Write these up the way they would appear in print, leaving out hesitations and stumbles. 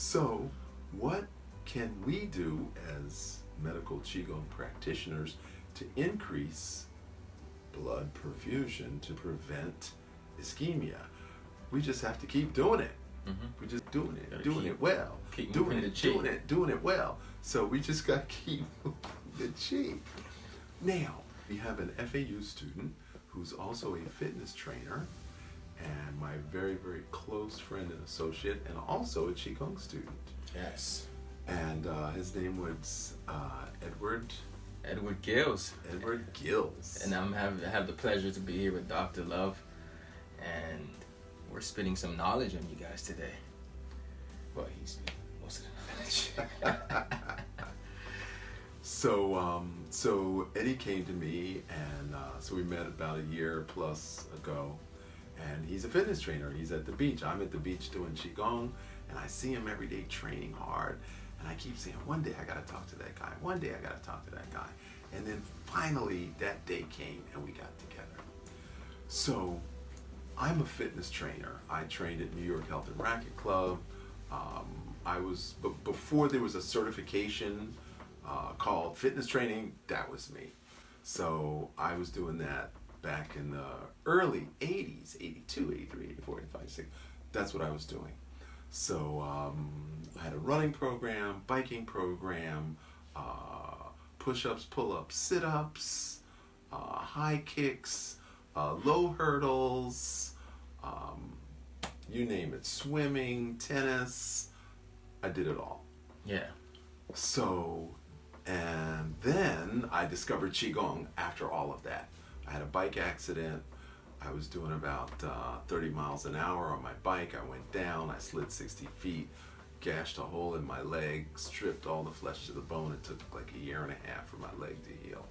So, what can we do as medical Qigong practitioners to increase blood perfusion to prevent ischemia? We just have to keep doing it. We're just doing it well. Doing it well. So we just got to keep moving the Qi. Now, we have an FAU student who's also a fitness trainer and my very, very close friend and associate, and also a Qigong student. Yes. And his name was Edward Gills. Edward Gills. And I have the pleasure to be here with Dr. Love, and we're spitting some knowledge on you guys today. Well, he's spitting most of the knowledge. So Eddie came to me, and so we met about a year plus ago, and he's a fitness trainer. He's at the beach. I'm at the beach doing Qigong, and I see him every day training hard, and I keep saying, one day I gotta talk to that guy. One day I gotta talk to that guy. And then finally that day came and we got together. So I'm a fitness trainer. I trained at New York Health and Racquet Club. Before there was a certification called fitness training, that was me. So I was doing that back in the early 80s, 82, 83, 84, 85, 86. That's what I was doing. So I had a running program, biking program, push-ups, pull-ups, sit-ups, high kicks, low hurdles, you name it, swimming, tennis. I did it all. Yeah. So, and then I discovered Qigong after all of that. I had a bike accident. I was doing about 30 miles an hour on my bike. I went down, I slid 60 feet, gashed a hole in my leg, stripped all the flesh to the bone. It took like a year and a half for my leg to heal.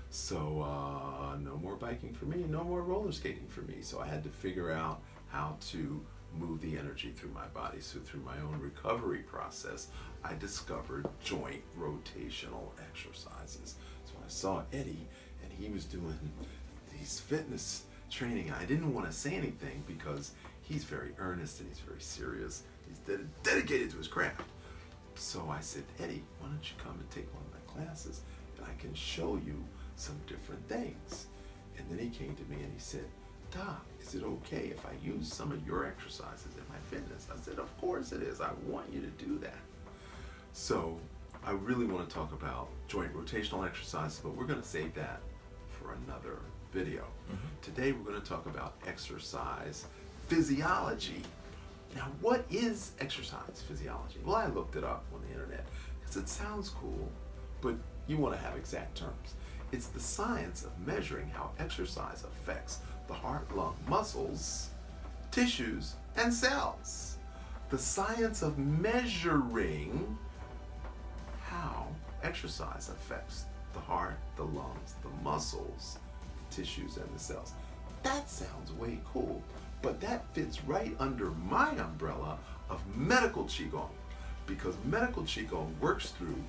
So no more biking for me, no more roller skating for me. So I had to figure out how to move the energy through my body. So through my own recovery process, I discovered joint rotational exercises. So I saw Eddie, and he was doing these fitness training. I didn't want to say anything because he's very earnest and he's very serious. He's dedicated to his craft. So I said, Eddie, why don't you come and take one of my classes and I can show you some different things. And then he came to me and he said, Doc, is it okay if I use some of your exercises in my fitness? I said, of course it is. I want you to do that. So I really want to talk about joint rotational exercises, but we're going to save that for another video. Today we're going to talk about exercise physiology. Now, what is exercise physiology? Well, I looked it up on the internet because it sounds cool, but you want to have exact terms. It's the science of measuring how exercise affects the heart, lung, muscles, tissues, and cells. The science of measuring how exercise affects the heart, the lungs, the muscles, the tissues, and the cells. That sounds way cool, but that fits right under my umbrella of medical Qigong, because medical Qigong works through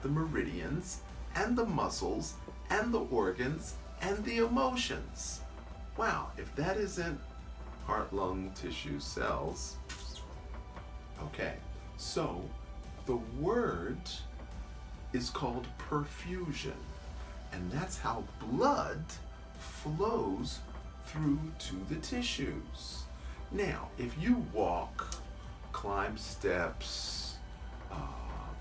the meridians and the muscles and the organs and the emotions. Wow, if that isn't heart, lung, tissue, cells. Okay, so the word is called perfusion, and that's how blood flows through to the tissues. Now, if you walk, climb steps,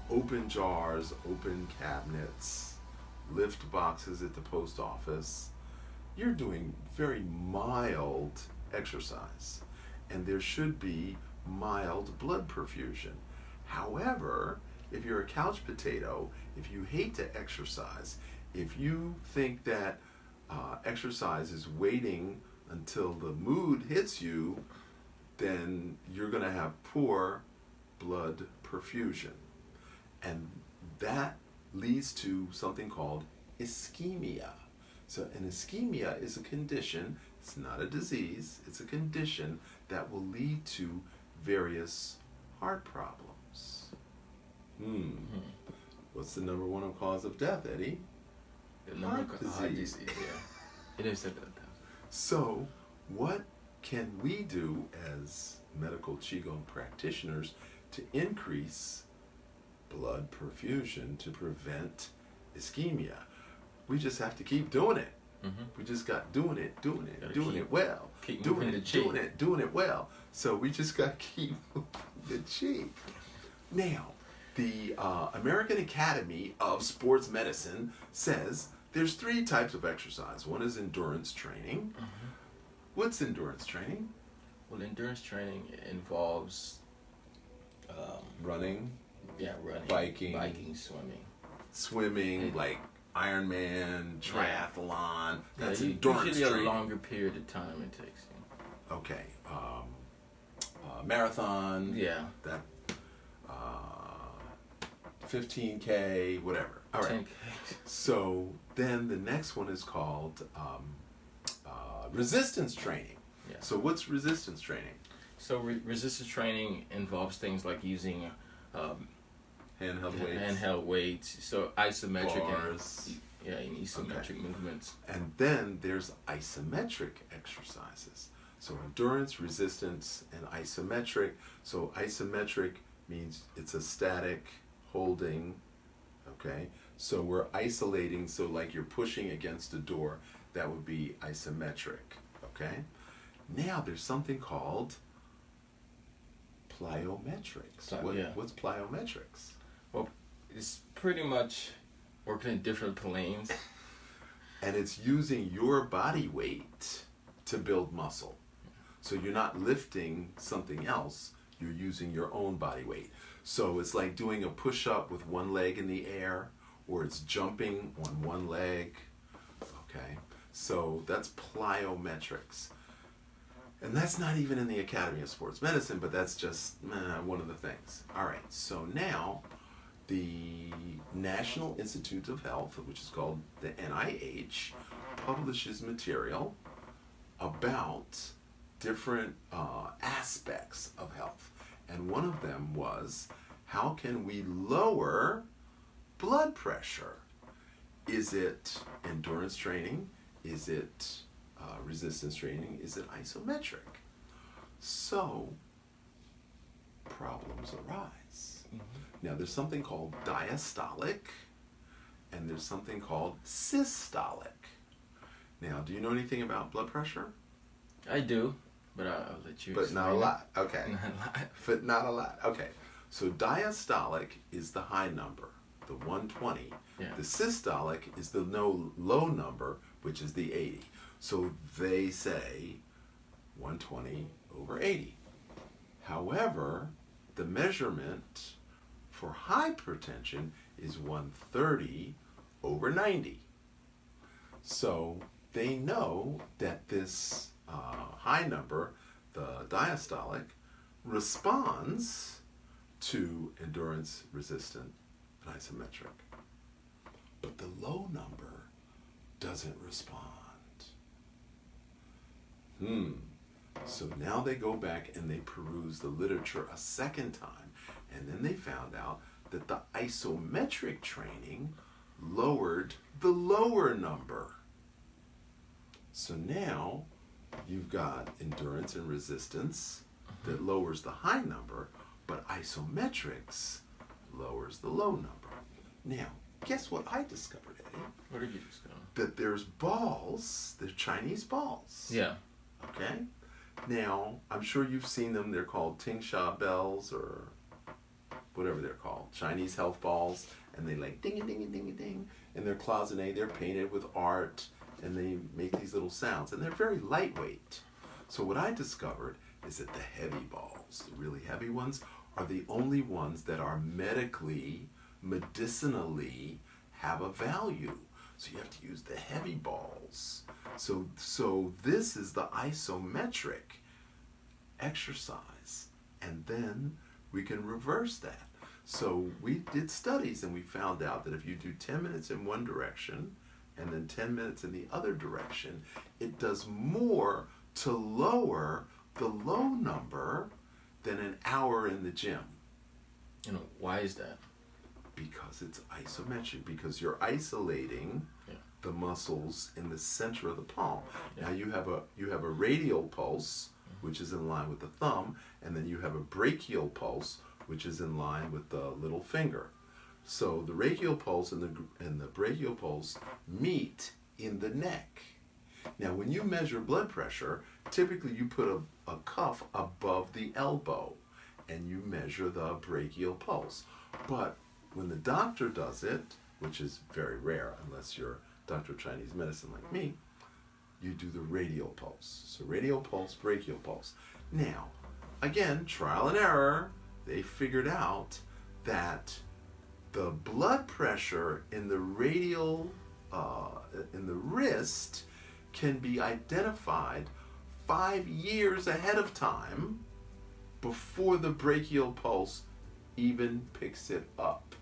open jars, open cabinets, lift boxes at the post office, you're doing very mild exercise, and there should be mild blood perfusion. However, if you're a couch potato, if you hate to exercise, if you think that exercise is waiting until the mood hits you, then you're going to have poor blood perfusion. And that leads to something called ischemia. So an ischemia is a condition, it's not a disease, it's a condition that will lead to various heart problems. What's the number one cause of death, Eddie? Heart disease. Yeah. It is that. So what can we do as medical Qigong practitioners to increase blood perfusion to prevent ischemia. We just have to keep doing it. We just got doing it well. Doing it well. So we just got to keep the chi. Now, the American Academy of Sports Medicine says there's 3 types of exercise. One is endurance training. What's endurance training? Well, endurance training involves running. Yeah, running. Biking, Swimming, like Ironman, triathlon. That's endurance usually training. a longer period of time it takes. Okay. Marathon. Yeah. That 15K, whatever. All right. 10K. So then the next one is called resistance training. Yeah. So what's resistance training? So resistance training involves things like using handheld weights. So isometric bars. And isometric movements. And then there's isometric exercises. So endurance, resistance, and isometric. So isometric means it's a static holding, okay? So we're isolating, so like you're pushing against a door, that would be isometric, okay? Now there's something called plyometrics. What's plyometrics? Well, it's pretty much working in different planes. And it's using your body weight to build muscle. So you're not lifting something else, you're using your own body weight. So it's like doing a push-up with one leg in the air, or it's jumping on one leg, okay? So that's plyometrics. And that's not even in the Academy of Sports Medicine, but that's just one of the things. All right, so now the National Institute of Health, which is called the NIH, publishes material about different aspects of health. And one of them was, how can we lower blood pressure? Is it endurance training? Is it resistance training? Is it isometric? So, problems arise. Now, there's something called diastolic, and there's something called systolic. Now, do you know anything about blood pressure? I do, but I'll let you But explain not a it. lot. Okay. Not a lot. But not a lot. Okay. So diastolic is the high number, the 120. Yeah. The systolic is the low number, which is the 80. So they say 120 over 80. However, the measurement for hypertension is 130 over 90. So they know that this high number, the diastolic, responds to endurance, resistant, and isometric. But the low number doesn't respond. So now they go back and they peruse the literature a second time, and then they found out that the isometric training lowered the lower number. So now you've got endurance and resistance that lowers the high number, but isometrics lowers the low number. Now, guess what I discovered, Eddie? What did you discover? That there's balls, they're Chinese balls. Yeah. Okay? Now, I'm sure you've seen them. They're called Tingsha bells or whatever they're called. Chinese health balls. And they like ding a ding a ding a ding. And they're cloisonné. They're painted with art. And they make these little sounds. And they're very lightweight. So what I discovered is that the heavy balls, the really heavy ones, are the only ones that are medically, medicinally have a value. So you have to use the heavy balls. So this is the isometric exercise. And then we can reverse that. So we did studies and we found out that if you do 10 minutes in one direction and then 10 minutes in the other direction, it does more to lower the low number than an hour in the gym. And why is that? Because it's isometric, because you're isolating the muscles in the center of the palm. Now you have a radial pulse, which is in line with the thumb, and then you have a brachial pulse, which is in line with the little finger. So the radial pulse and the brachial pulse meet in the neck. Now, when you measure blood pressure, typically you put a cuff above the elbow and you measure the brachial pulse. But when the doctor does it, which is very rare unless you're a doctor of Chinese medicine like me, you do the radial pulse. So radial pulse, brachial pulse. Now, again, trial and error, they figured out that the blood pressure in the radial, in the wrist, can be identified 5 years ahead of time before the brachial pulse even picks it up.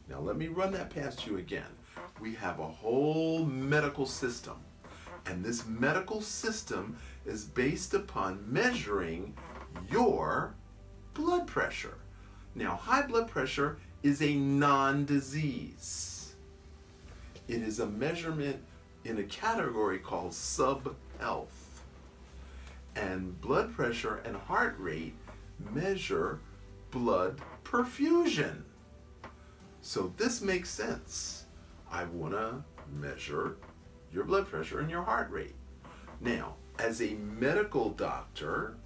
Now let me run that past you again. We have a whole medical system, and this medical system is based upon measuring your blood pressure. Now, high blood pressure is a non-disease. It is a measurement in a category called sub-health. And blood pressure and heart rate measure blood perfusion. So this makes sense. I want to measure your blood pressure and your heart rate. Now, as a medical doctor,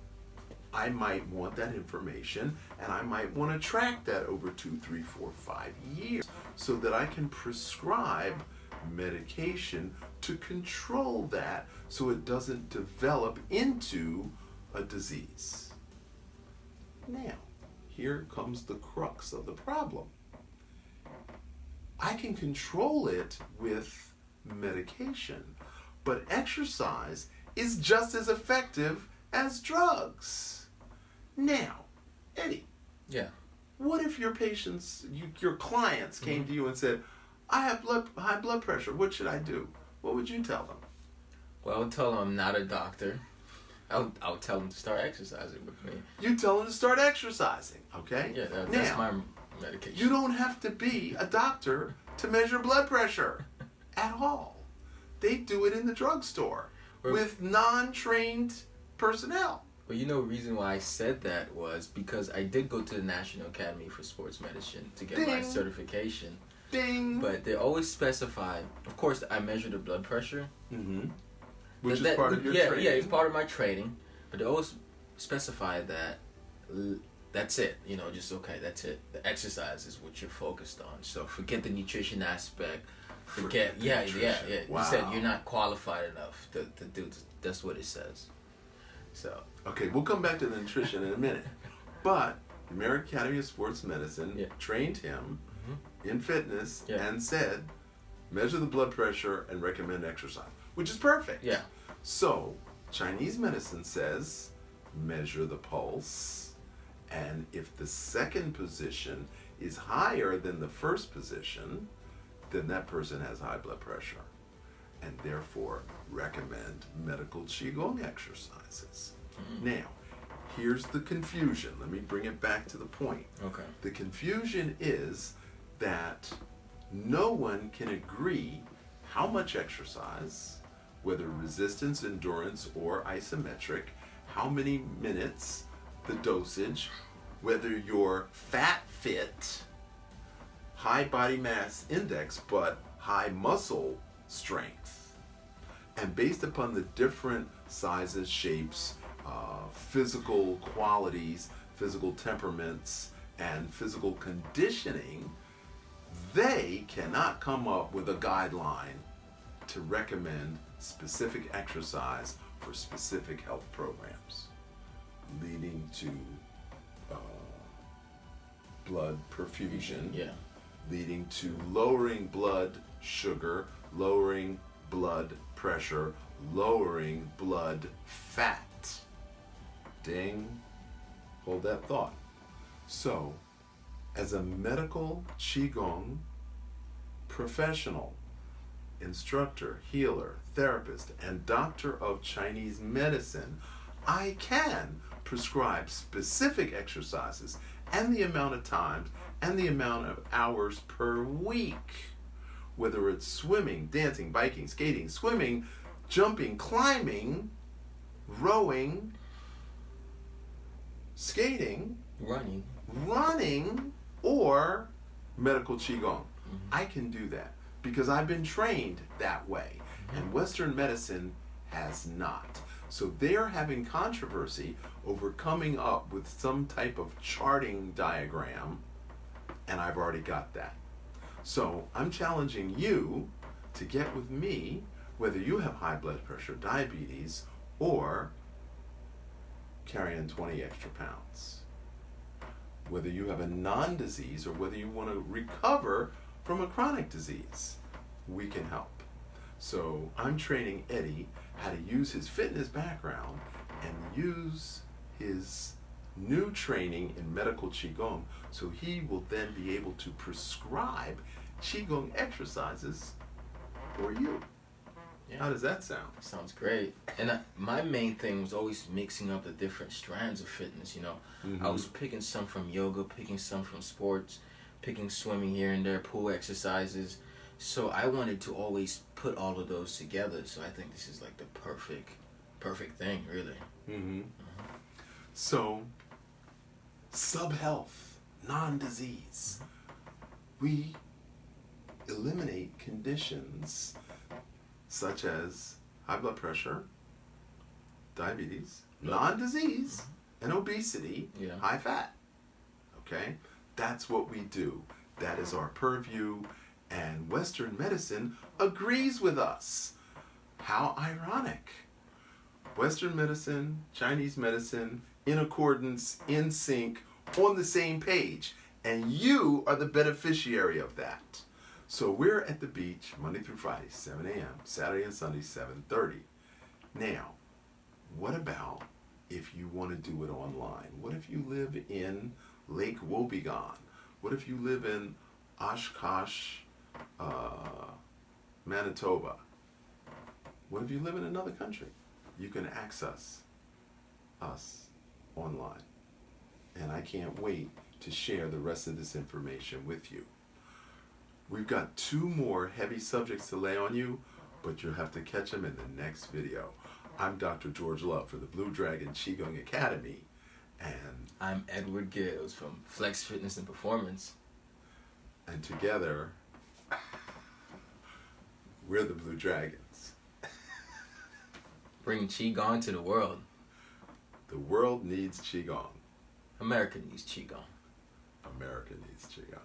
I might want that information, and I might want to track that over 2, 3, 4, 5 years so that I can prescribe medication to control that so it doesn't develop into a disease. Now, here comes the crux of the problem. I can control it with medication, but exercise is just as effective as drugs. Now, Eddie. Yeah. What if your patients, your clients came to you and said, I have high blood pressure, what should I do? What would you tell them? Well, I would tell them I'm not a doctor. I would tell them to start exercising with me. You tell them to start exercising, okay? Yeah, that's my medication. You don't have to be a doctor to measure blood pressure at all. They do it in the drugstore with non-trained personnel. Well, you know, the reason why I said that was because I did go to the National Academy for Sports Medicine to get my certification. Ding! But they always specify, of course, I measure the blood pressure. Mm-hmm. Which is part of your training. Yeah, it's part of my training. But they always specify that that's it. You know, just okay, that's it. The exercise is what you're focused on. So forget the nutrition aspect. Forget nutrition. Wow. You said you're not qualified enough to do this. That's what it says. So. Okay, we'll come back to the nutrition in a minute. But the American Academy of Sports Medicine trained him in fitness and said, measure the blood pressure and recommend exercise, which is perfect. Yeah. So, Chinese medicine says, measure the pulse, and if the second position is higher than the first position, then that person has high blood pressure, and therefore recommend medical Qigong exercises. Now, here's the confusion. Let me bring it back to the point. Okay. The confusion is that no one can agree how much exercise, whether resistance, endurance, or isometric, how many minutes, the dosage, whether you're fat fit, high body mass index, but high muscle strength. And based upon the different sizes, shapes, physical qualities, physical temperaments, and physical conditioning, they cannot come up with a guideline to recommend specific exercise for specific health programs, leading to blood perfusion, leading to lowering blood sugar, lowering blood pressure, lowering blood fat. Ding. Hold that thought. So, as a medical Qigong professional, instructor, healer, therapist, and doctor of Chinese medicine, I can prescribe specific exercises and the amount of times and the amount of hours per week. Whether it's swimming, dancing, biking, skating, swimming, jumping, climbing, rowing, skating, running or medical Qigong. I can do that because I've been trained that way, and Western medicine has not. So they're having controversy over coming up with some type of charting diagram, and I've already got that. So I'm challenging you to get with me, whether you have high blood pressure, diabetes, or carrying 20 extra pounds. Whether you have a non-disease or whether you want to recover from a chronic disease, we can help. So I'm training Eddie how to use his fitness background and use his new training in medical Qigong, so he will then be able to prescribe Qigong exercises for you. Yeah. How does that sound? Sounds great. And my main thing was always mixing up the different strands of fitness, you know. I was picking some from yoga, picking some from sports, picking swimming here and there, pool exercises. So I wanted to always put all of those together. So I think this is like the perfect thing, really. So, sub-health, non-disease. We eliminate conditions such as high blood pressure, diabetes, non-disease, and obesity, high fat. Okay? That's what we do. That is our purview, and Western medicine agrees with us. How ironic. Western medicine, Chinese medicine, in accordance, in sync, on the same page, and you are the beneficiary of that. So we're at the beach Monday through Friday, 7 a.m., Saturday and Sunday, 7:30. Now, what about if you want to do it online? What if you live in Lake Wobegon? What if you live in Oshkosh, Manitoba? What if you live in another country? You can access us online. And I can't wait to share the rest of this information with you. We've got 2 more heavy subjects to lay on you, but you'll have to catch them in the next video. I'm Dr. George Love for the Blue Dragon Qigong Academy, and I'm Edward Gales from Flex Fitness and Performance. And together, we're the Blue Dragons. Bringing Qigong to the world. The world needs Qigong. America needs Qigong. America needs Qigong.